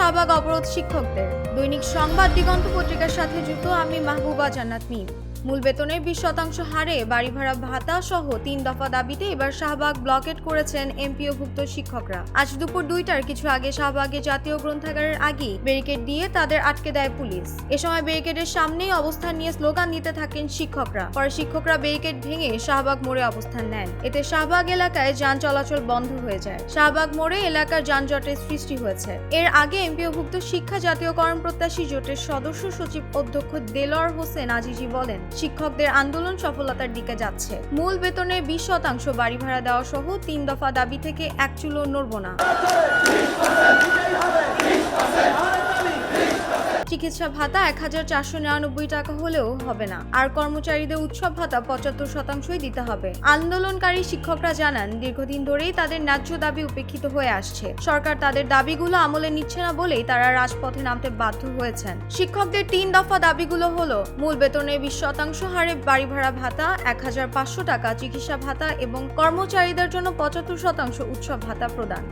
শাহবাগ অবরোধ শিক্ষকদের। দৈনিক সংবাদ দিগন্ত পত্রিকার সাথে যুক্ত আমি মাহবুবা জান্নাত মিম। মূল বেতনের 20% হারে বাড়ি ভাড়া ভাতা সহ 3 দফা দাবিতে এবার শাহবাগ ব্লকেট করেছেন এমপিওভুক্ত শিক্ষকরা। আজ দুপুর 2টার কিছু আগে শাহবাগে জাতীয় গ্রন্থাগারের আগে ব্যারিকেড দিয়ে তাদের আটকে দেয় পুলিশ। এ সময় ব্যারিকেডের সামনেই অবস্থান নিয়ে স্লোগান দিতে থাকেন শিক্ষকরা। পরে শিক্ষকরা ব্যারিকেড ভেঙে শাহবাগ মোড়ে অবস্থান নেন। এতে শাহবাগ এলাকায় যান চলাচল বন্ধ হয়ে যায়। শাহবাগ মোড়ে এলাকার যানজটের সৃষ্টি হয়েছে। এর আগে এমপিওভুক্ত শিক্ষা জাতীয়করণ প্রত্যাশী জোটের সদস্য সচিব অধ্যক্ষ দেলোয়ার হোসেন আজিজি বলেন, শিক্ষকদের আন্দোলন সফলতার দিকে যাচ্ছে। মূল বেতনের 20% বাড়ি ভাড়া দেওয়া সহ 3 দফা দাবি থেকে এক চুলও নড়ব না। চিকিৎসা ভাতা 1499 টাকা হলেও হবে না, আর কর্মচারীদের উৎসব ভাতা 75%ই দিতে হবে। আন্দোলনকারী শিক্ষকরা জানান, দীর্ঘদিন ধরেই তাদের ন্যায্য দাবি উপেক্ষিত হয়ে আসছে। সরকার তাদের দাবিগুলো আমলে নিচ্ছে না বলেই তারা রাজপথে নামতে বাধ্য হয়েছেন। শিক্ষকদের 3 দফা দাবিগুলো হলো মূল বেতনের 20% হারে বাড়ি ভাড়া ভাতা, 1500 টাকা চিকিৎসা ভাতা এবং কর্মচারীদের জন্য 75% উৎসব ভাতা প্রদান।